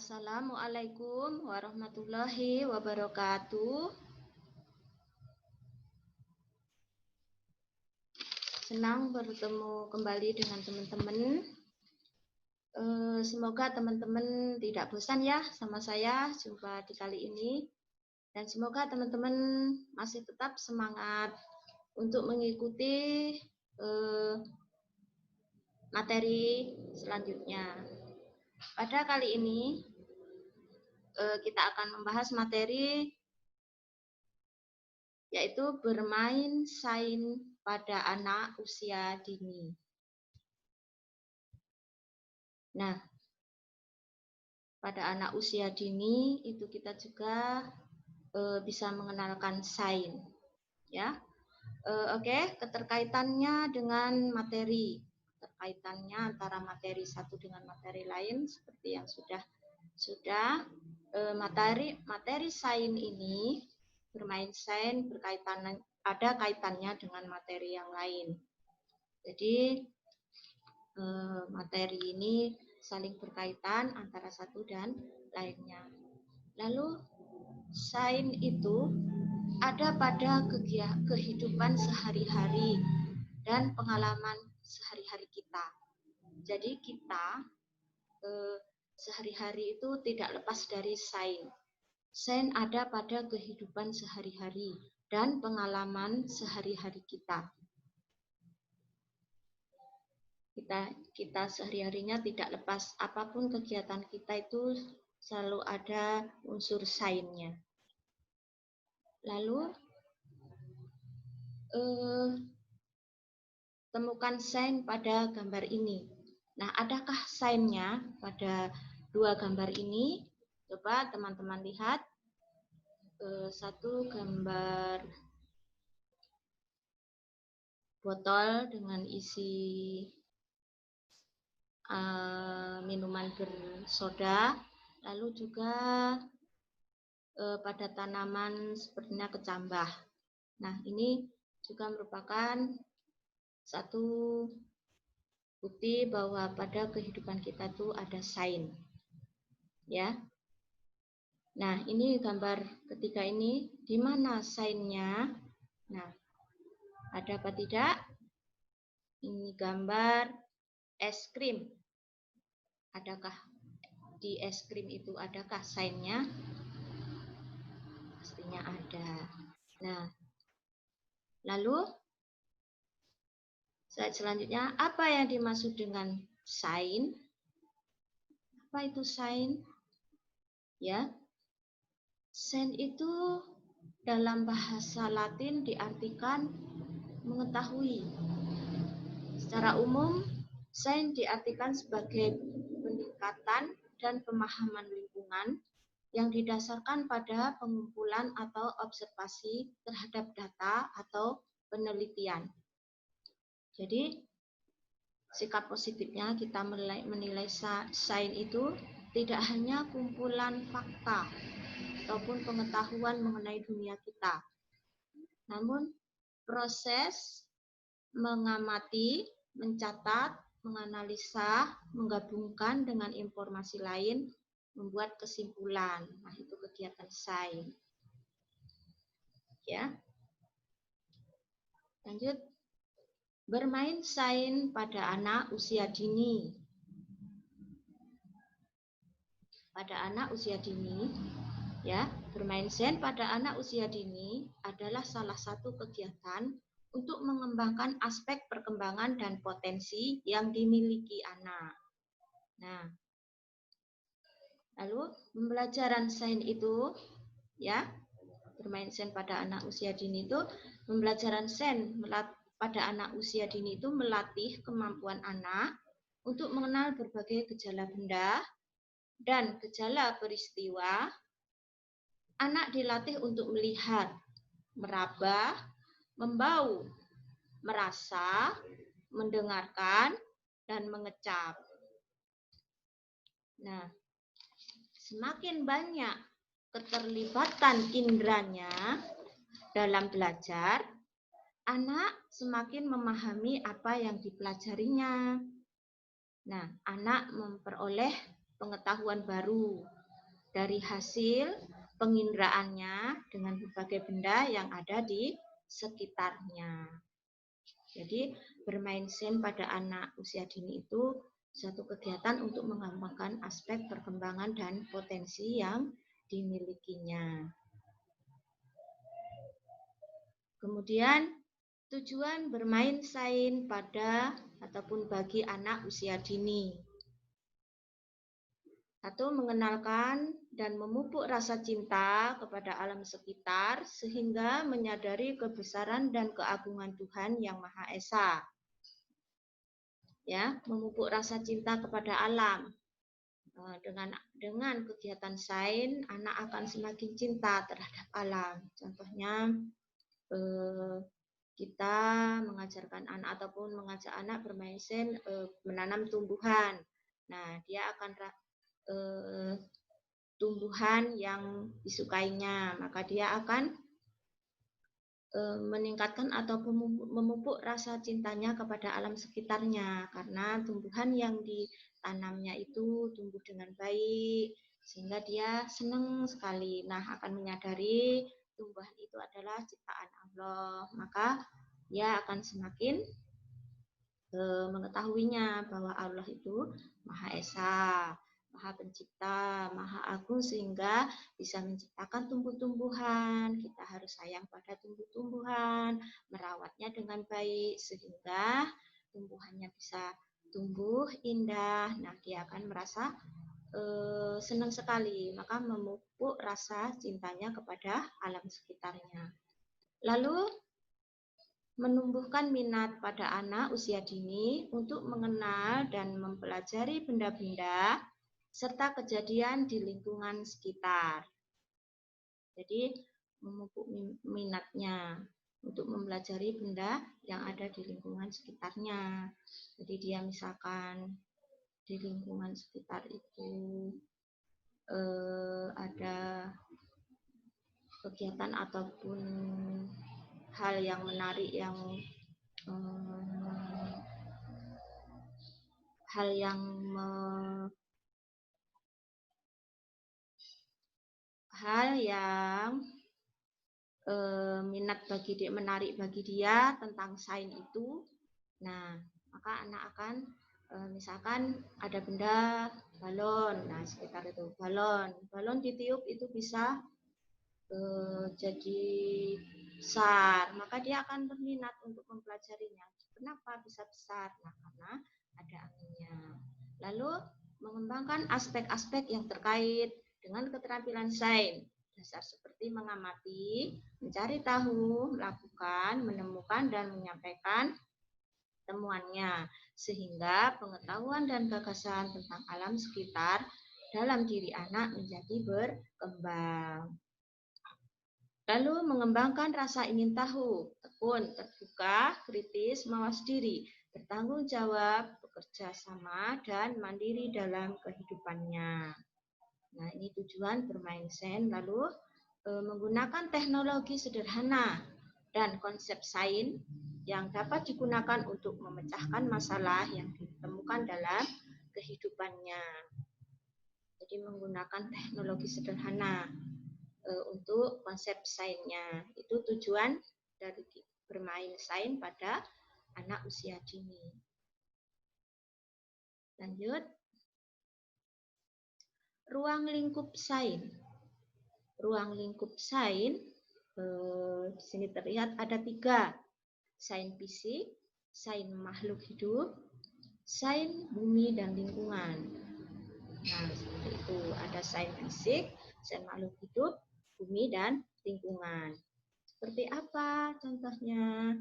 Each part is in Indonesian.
Assalamualaikum warahmatullahi wabarakatuh. Senang bertemu kembali dengan teman-teman. Semoga teman-teman tidak bosan ya sama saya jumpa di kali ini. Dan semoga teman-teman masih tetap semangat untuk mengikuti materi selanjutnya. Pada kali ini kita akan membahas materi yaitu bermain sains pada anak usia dini. Nah, pada anak usia dini itu kita juga bisa mengenalkan sains, ya. Oke, keterkaitannya dengan materi, keterkaitannya antara materi satu dengan materi lain seperti yang sudah materi sains ini bermain sains ada kaitannya dengan materi yang lain. Jadi materi ini saling berkaitan antara satu dan lainnya. Lalu sains itu ada pada kehidupan sehari-hari dan pengalaman sehari-hari kita. Jadi kita sehari-hari itu tidak lepas dari sains. Sains ada pada kehidupan sehari-hari dan pengalaman sehari-hari kita. Kita sehari-harinya tidak lepas, apapun kegiatan kita itu selalu ada unsur sainsnya. Lalu temukan sains pada gambar ini. Nah, adakah sainsnya pada dua gambar ini? Coba teman-teman lihat. Satu gambar botol dengan isi minuman bersoda, lalu juga pada tanaman sepertinya kecambah. Nah, ini juga merupakan satu bukti bahwa pada kehidupan kita itu ada sains, ya. Nah, ini gambar ketiga ini, di mana sainsnya? Nah, ada apa tidak? Ini gambar es krim. Adakah di es krim itu adakah sainsnya? Pastinya ada. Nah, lalu slide selanjutnya, apa yang dimaksud dengan sains? Apa itu sains? Ya, sains itu dalam bahasa Latin diartikan mengetahui. Secara umum, sains diartikan sebagai peningkatan dan pemahaman lingkungan yang didasarkan pada pengumpulan atau observasi terhadap data atau penelitian. Jadi, sikap positifnya kita menilai sains itu tidak hanya kumpulan fakta ataupun pengetahuan mengenai dunia kita, namun proses mengamati, mencatat, menganalisa, menggabungkan dengan informasi lain, membuat kesimpulan. Nah, itu kegiatan sains. Ya. Lanjut. Bermain sains pada anak usia dini. Pada anak usia dini, ya, bermain sains pada anak usia dini adalah salah satu kegiatan untuk mengembangkan aspek perkembangan dan potensi yang dimiliki anak. Nah, lalu pembelajaran sains itu, ya, bermain sains pada anak usia dini itu, pembelajaran sains pada anak usia dini itu melatih kemampuan anak untuk mengenal berbagai gejala benda dan gejala peristiwa. Anak dilatih untuk melihat, meraba, membau, merasa, mendengarkan, dan mengecap. Nah, semakin banyak keterlibatan inderanya dalam belajar, anak semakin memahami apa yang dipelajarinya. Nah, anak memperoleh pengetahuan baru dari hasil pengindraannya dengan berbagai benda yang ada di sekitarnya. Jadi bermain sains pada anak usia dini itu suatu kegiatan untuk mengembangkan aspek perkembangan dan potensi yang dimilikinya. Kemudian tujuan bermain sains pada ataupun bagi anak usia dini. Satu, mengenalkan dan memupuk rasa cinta kepada alam sekitar sehingga menyadari kebesaran dan keagungan Tuhan Yang Maha Esa. Ya, memupuk rasa cinta kepada alam. Dengan kegiatan sains, anak akan semakin cinta terhadap alam. Contohnya, kita mengajarkan anak ataupun mengajak anak bermain sains, menanam tumbuhan. Nah, dia akan tumbuhan yang disukainya, maka dia akan meningkatkan atau memupuk rasa cintanya kepada alam sekitarnya, karena tumbuhan yang ditanamnya itu tumbuh dengan baik sehingga dia senang sekali. Nah, akan menyadari tumbuhan itu adalah ciptaan Allah, maka dia akan semakin mengetahuinya bahwa Allah itu Maha Esa, Maha Pencipta, Maha Agung, sehingga bisa menciptakan tumbuh-tumbuhan. Kita harus sayang pada tumbuh-tumbuhan, merawatnya dengan baik sehingga tumbuhannya bisa tumbuh indah. Nah, dia akan merasa senang sekali, maka memupuk rasa cintanya kepada alam sekitarnya. Lalu menumbuhkan minat pada anak usia dini untuk mengenal dan mempelajari benda-benda serta kejadian di lingkungan sekitar. Jadi memupuk minatnya untuk mempelajari benda yang ada di lingkungan sekitarnya. Jadi dia misalkan di lingkungan sekitar itu ada kegiatan ataupun hal yang menarik yang menarik bagi dia tentang sains itu. Nah, maka anak akan misalkan ada benda balon, nah sekitar itu balon ditiup itu bisa jadi besar, maka dia akan berminat untuk mempelajarinya. Kenapa bisa besar? Nah, karena ada anginnya. Lalu mengembangkan aspek-aspek yang terkait dengan keterampilan sains dasar seperti mengamati, mencari tahu, melakukan, menemukan, dan menyampaikan temuannya, sehingga pengetahuan dan gagasan tentang alam sekitar dalam diri anak menjadi berkembang. Lalu mengembangkan rasa ingin tahu, tekun, terbuka, kritis, mawas diri, bertanggung jawab, bekerja sama, dan mandiri dalam kehidupannya. Nah, ini tujuan bermain sains. Lalu menggunakan teknologi sederhana dan konsep sains yang dapat digunakan untuk memecahkan masalah yang ditemukan dalam kehidupannya. Jadi menggunakan teknologi sederhana untuk konsep sainsnya. Itu tujuan dari bermain sains pada anak usia dini. Lanjut. Ruang lingkup sains. Ruang lingkup sains di sini terlihat ada 3. Sains fisik, sains makhluk hidup, sains bumi dan lingkungan. Nah, seperti itu. Ada sains fisik, sains makhluk hidup, bumi dan lingkungan. Seperti apa contohnya?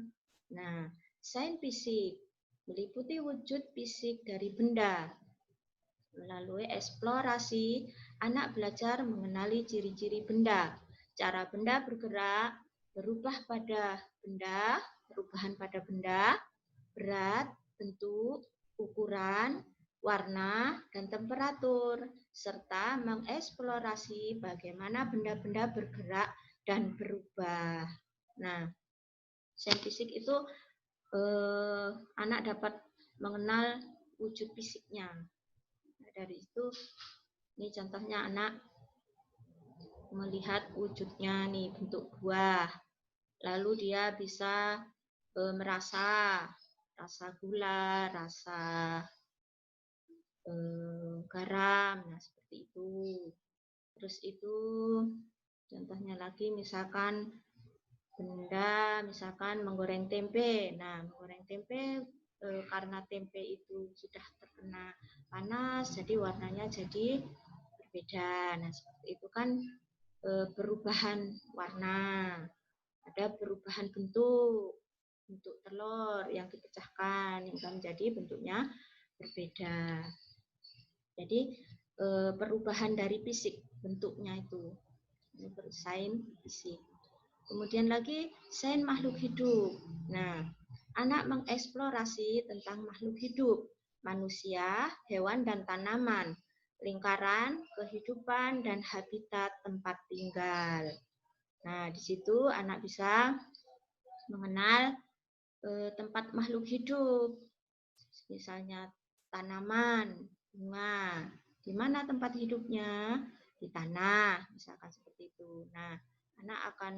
Nah, sains fisik meliputi wujud fisik dari benda. Melalui eksplorasi, anak belajar mengenali ciri-ciri benda, cara benda bergerak, berubah pada benda, perubahan pada benda, berat, bentuk, ukuran, warna, dan temperatur, serta mengeksplorasi bagaimana benda-benda bergerak dan berubah. Nah, sains fisik itu anak dapat mengenal wujud fisiknya. dari itu, ini contohnya anak melihat wujudnya nih, bentuk buah. Lalu dia bisa merasa rasa gula, rasa garam, nah seperti itu. Terus itu contohnya lagi misalkan benda, misalkan menggoreng tempe. Nah, menggoreng tempe karena tempe itu sudah terkena panas, jadi warnanya jadi berbeda. Nah, seperti itu kan perubahan warna, ada perubahan bentuk telur yang dipecahkan hingga menjadi bentuknya berbeda. Jadi perubahan dari fisik bentuknya itu, ini sains fisik. Kemudian lagi sains makhluk hidup. Nah, anak mengeksplorasi tentang makhluk hidup, manusia, hewan dan tanaman, lingkaran, kehidupan dan habitat tempat tinggal. Nah, di situ anak bisa mengenal tempat makhluk hidup, misalnya tanaman, bunga. Di mana tempat hidupnya? Di tanah, misalkan seperti itu. Nah, anak akan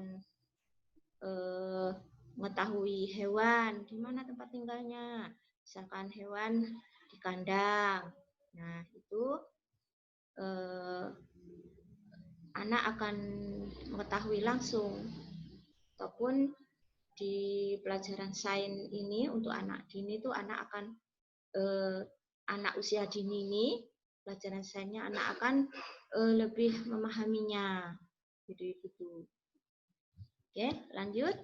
mengetahui hewan, di mana tempat tinggalnya. Misalkan hewan di kandang. Nah, itu anak akan mengetahui langsung. Ataupun di pelajaran sains ini untuk anak dini itu anak akan anak usia dini ini pelajaran sainsnya anak akan lebih memahaminya gitu. Oke, lanjut.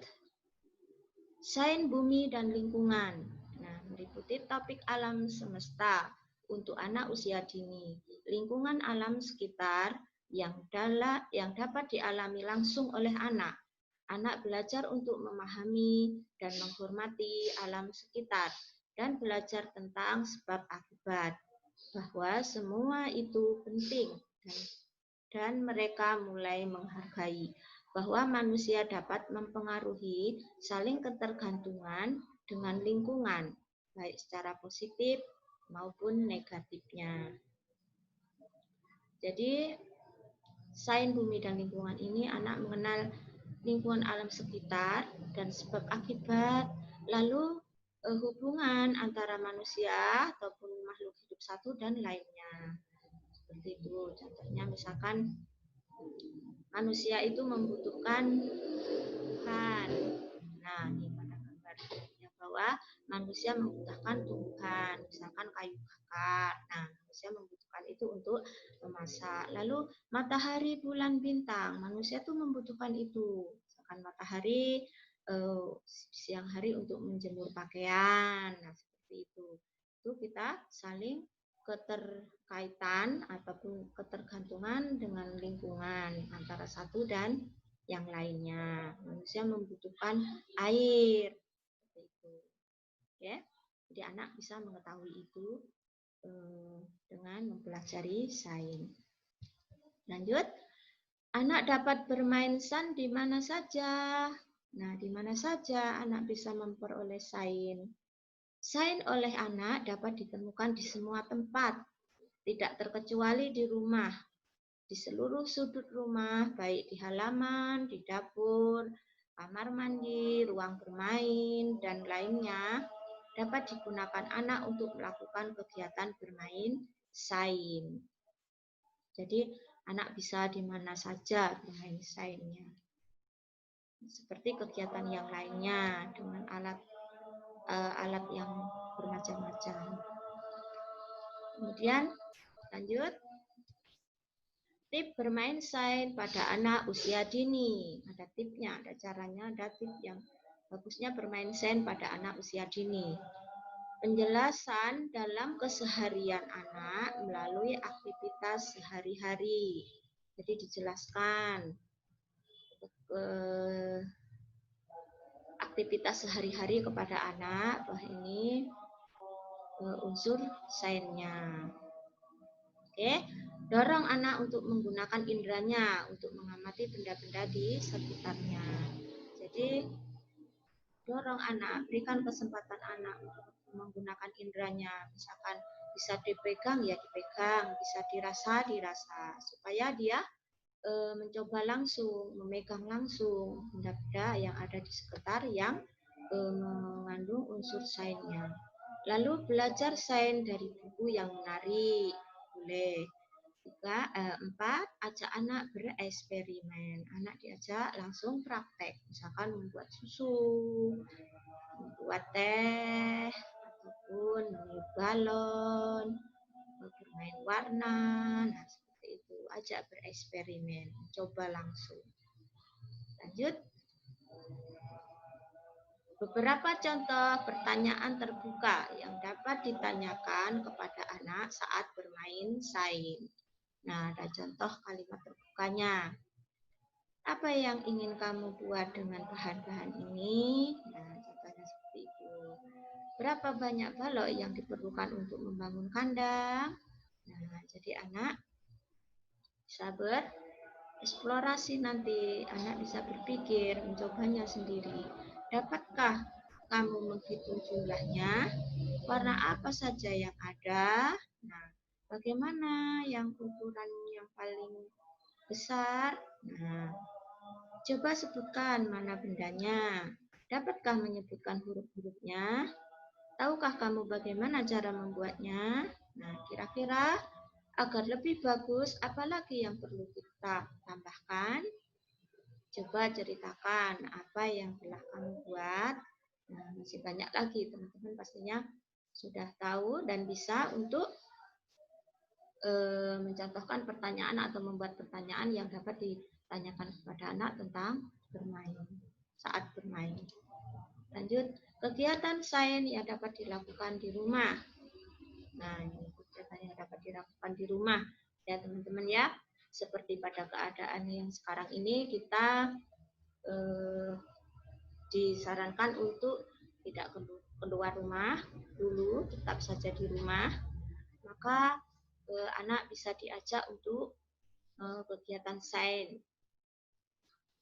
Sains bumi dan lingkungan. Nah, meliputi topik alam semesta untuk anak usia dini. Lingkungan alam sekitar yang dapat dialami langsung oleh anak. Anak belajar untuk memahami dan menghormati alam sekitar dan belajar tentang sebab akibat, bahwa semua itu penting dan mereka mulai menghargai bahwa manusia dapat mempengaruhi saling ketergantungan dengan lingkungan, baik secara positif maupun negatifnya. Jadi, sains bumi dan lingkungan ini anak mengenal lingkungan alam sekitar dan sebab akibat, lalu hubungan antara manusia ataupun makhluk hidup satu dan lainnya. Seperti itu. Contohnya misalkan manusia itu membutuhkan Tuhan. Nah, ini pada gambarnya bahwa manusia membutuhkan tumbuhan, misalkan kayu bakar. Nah, manusia membutuhkan itu untuk memasak. Lalu matahari, bulan, bintang, manusia tuh membutuhkan itu. Misalkan matahari siang hari untuk menjemur pakaian. Nah, seperti itu. Itu kita saling keterkaitan ataupun ketergantungan dengan lingkungan antara satu dan yang lainnya. Manusia membutuhkan air seperti itu. Ya. Jadi anak bisa mengetahui itu dengan mempelajari sains. Lanjut. Anak dapat bermain sains di mana saja. Nah, di mana saja anak bisa memperoleh sains. Sains oleh anak dapat ditemukan di semua tempat, tidak terkecuali di rumah, di seluruh sudut rumah, baik di halaman, di dapur, kamar mandi, ruang bermain, dan lainnya, dapat digunakan anak untuk melakukan kegiatan bermain sains. Jadi, anak bisa di mana saja bermain sainsnya. Seperti kegiatan yang lainnya dengan alat yang bermacam-macam. Kemudian lanjut. Tip bermain sains pada anak usia dini. Ada tipnya, ada caranya, ada tip yang bagusnya bermain sains pada anak usia dini. Penjelasan dalam keseharian anak melalui aktivitas sehari-hari. Jadi dijelaskan aktivitas sehari-hari kepada anak bahwa ini unsur sainsnya. Oke, dorong anak untuk menggunakan inderanya untuk mengamati benda-benda di sekitarnya. Jadi dorong anak, berikan kesempatan anak untuk menggunakan inderanya, misalkan Bisa dipegang ya dipegang, bisa dirasa supaya dia mencoba langsung, memegang langsung benda-benda yang ada di sekitar yang mengandung unsur sainsnya. Lalu belajar sains dari buku yang menarik, boleh. 4, ajak anak bereksperimen. Anak diajak langsung praktek, misalkan membuat susu, membuat teh, ataupun meniup balon, bermain warna. Nah, seperti itu. Ajak bereksperimen, coba langsung. Lanjut. Beberapa contoh pertanyaan terbuka yang dapat ditanyakan kepada anak saat bermain sains. Nah, ada contoh kalimat terbukanya. Apa yang ingin kamu buat dengan bahan-bahan ini? Nah, contohnya seperti itu. Berapa banyak balok yang diperlukan untuk membangun kandang? Nah, jadi anak bisa bereksplorasi nanti. Anak bisa berpikir, mencobanya sendiri. Dapatkah kamu menghitung jumlahnya? Warna apa saja yang ada? Nah, bagaimana yang ukuran yang paling besar? Nah, coba sebutkan mana bendanya. Dapatkah menyebutkan huruf-hurufnya? Tahukah kamu bagaimana cara membuatnya? Nah, kira-kira agar lebih bagus, apalagi yang perlu kita tambahkan? Coba ceritakan apa yang telah kamu buat. Nah, masih banyak lagi, teman-teman pastinya sudah tahu dan bisa untuk mencontohkan pertanyaan atau membuat pertanyaan yang dapat ditanyakan kepada anak tentang bermain, saat bermain. Lanjut, kegiatan sains yang dapat dilakukan di rumah. Nah, ini kegiatan yang dapat dilakukan di rumah ya teman-teman ya. Seperti pada keadaan yang sekarang ini kita disarankan untuk tidak keluar rumah dulu, tetap saja di rumah. Maka anak bisa diajak untuk kegiatan sains.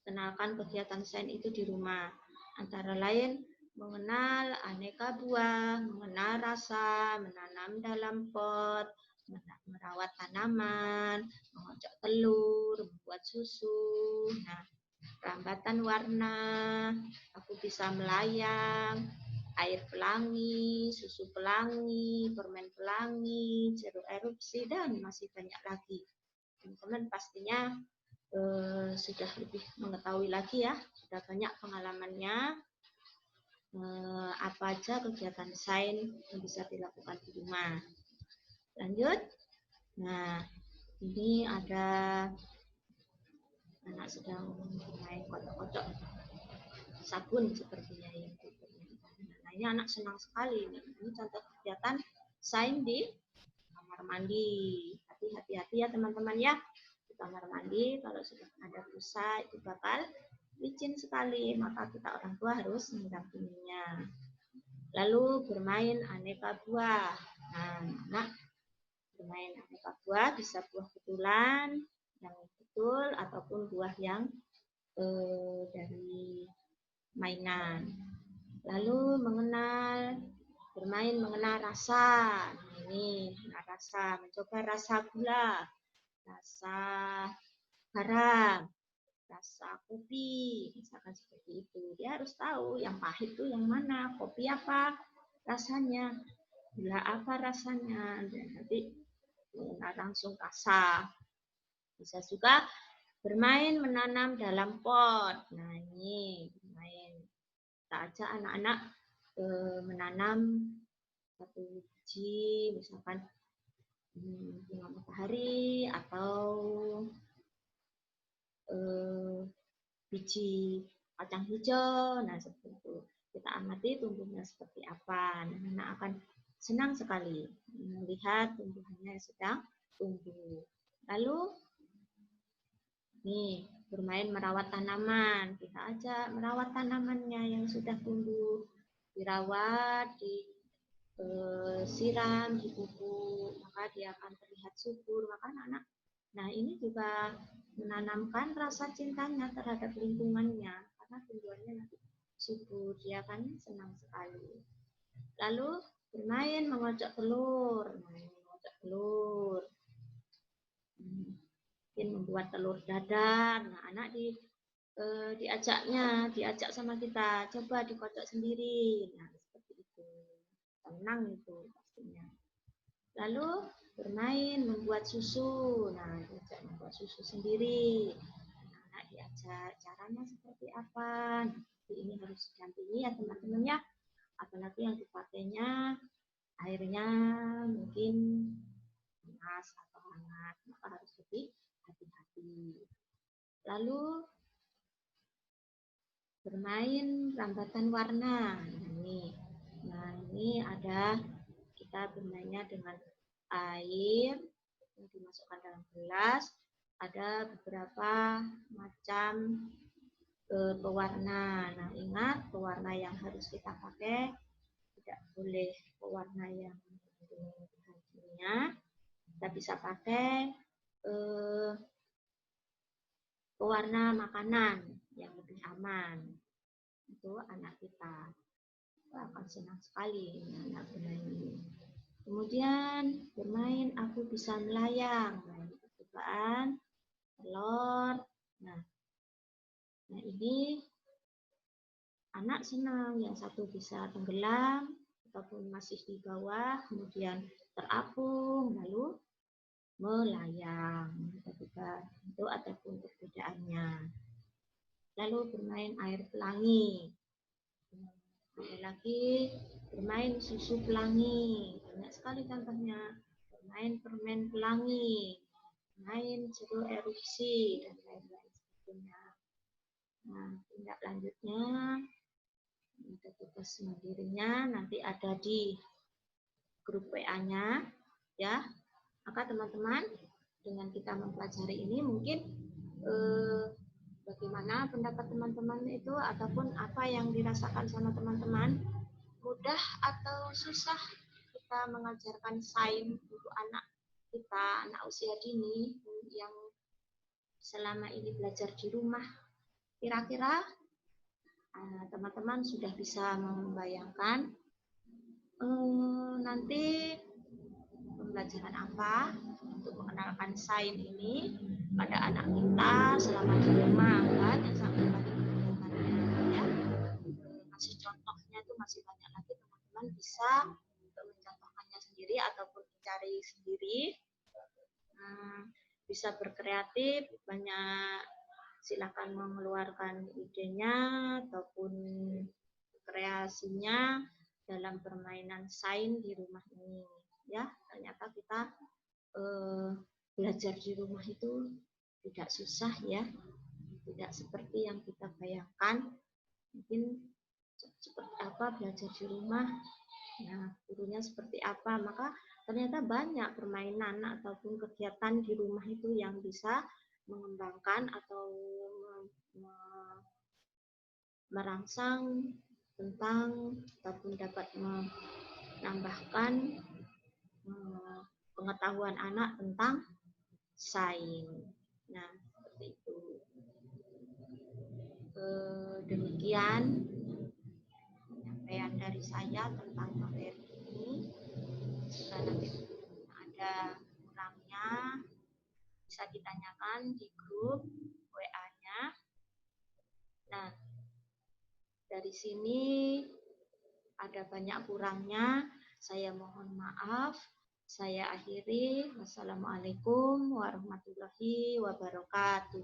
Kenalkan kegiatan sains itu di rumah. Antara lain mengenal aneka buah, mengenal rasa, menanam dalam pot, merawat tanaman, mengocok telur, membuat susu. Nah, rambatan warna, aku bisa melayang, air pelangi, susu pelangi, permen pelangi, jeruk erupsi, dan masih banyak lagi. Teman-teman pastinya sudah lebih mengetahui lagi ya, sudah banyak pengalamannya apa aja kegiatan sains yang bisa dilakukan di rumah. Lanjut. Nah, ini ada anak sedang main kocok-kocok sabun sepertinya ya. Nah, ini anak senang sekali. Ini contoh kegiatan sains di kamar mandi. Hati-hati ya teman-teman ya. Di kamar mandi kalau sudah ada busa itu bakal licin sekali, maka kita orang tua harus mendampinginya. Lalu bermain aneka buah. Nah, anak bermain aneka buah bisa buah betulan yang betul ataupun buah yang dari mainan. Lalu bermain mengenal rasa. Ini rasa, mencoba rasa gula, rasa garam, rasa kopi, misalkan seperti itu. Dia harus tahu yang pahit itu yang mana, kopi apa rasanya, gula apa rasanya, dan nanti langsung rasa. Bisa juga bermain menanam dalam pot. Nah, ini bermain. Kita ajak anak-anak menanam satu biji, misalkan bunga matahari atau biji kacang hijau. Nah, seperti itu. Kita amati tumbuhnya seperti apa. Nah, anak akan senang sekali melihat tumbuhannya sedang tumbuh. Lalu, nih, bermain merawat tanaman. Kita ajak merawat tanamannya yang sudah tumbuh. Dirawat, disiram, dipupuk, maka dia akan terlihat subur. Maka anak-anak, nah ini juga menanamkan rasa cintanya terhadap lingkungannya, karena tumbuhannya nanti subur, dia akan senang sekali. Lalu bermain mengocok telur. Nah, ini mengocok telur. Mungkin membuat telur dadar. Nah, anak diajak sama kita, coba dikocok sendiri. Nah, seperti itu. Tenang itu pastinya. Lalu bermain membuat susu. Nah, diajak membuat susu sendiri. Nah, anak diajak caranya seperti apa. Nah, ini harus didampingi ya teman-teman ya. Apalagi yang dipakainya airnya mungkin panas atau hangat, maka harus lebih hati-hati. Lalu bermain rambatan warna. Nah ini ada kita bermainnya dengan air yang dimasukkan dalam gelas. Ada beberapa macam pewarna. Nah ingat pewarna yang harus kita pakai tidak boleh pewarna yang mengandung kimia. Kita bisa pakai pewarna makanan yang lebih aman. Itu anak kita akan senang sekali anak bermain ini. Kemudian bermain aku bisa melayang, percobaan telur. Nah ini anak senang, yang satu bisa tenggelam ataupun masih di bawah, kemudian terapung, lalu melayang. Tiga bentuk ataupun perbedaannya. Lalu bermain air pelangi. Ada lagi bermain susu pelangi. Banyak sekali contohnya. Bermain permen pelangi, bermain jeruk erupsi, dan lain-lain sebagainya. Nah, tindak lanjutnya ada tugas mandirinya nanti ada di grup WA-nya ya. Maka teman-teman dengan kita mempelajari ini mungkin bagaimana pendapat teman-teman itu ataupun apa yang dirasakan sama teman-teman, mudah atau susah kita mengajarkan sains untuk anak kita, anak usia dini yang selama ini belajar di rumah. Kira-kira teman-teman sudah bisa membayangkan nanti pembelajaran apa untuk mengenalkan sains ini pada anak kita selama di rumah. Banyak sangat banyak kegiatannya ya. Masih contohnya itu masih banyak lagi, teman-teman bisa mencontohkannya sendiri ataupun mencari sendiri. Bisa berkreatif, banyak silakan mengeluarkan idenya ataupun kreasinya dalam permainan sains di rumah ini ya. Ternyata kita belajar di rumah itu tidak susah ya, tidak seperti yang kita bayangkan. Mungkin seperti apa belajar di rumah, nah gurunya seperti apa, maka ternyata banyak permainan ataupun kegiatan di rumah itu yang bisa mengembangkan atau merangsang tentang ataupun dapat menambahkan pengetahuan anak tentang sains. Nah, seperti itu. Demikian penyampaian dari saya tentang materi ini. Jika nanti ada kurangnya bisa ditanyakan di grup WA-nya. Nah, dari sini ada banyak kurangnya, saya mohon maaf. Saya akhiri. Wassalamualaikum warahmatullahi wabarakatuh.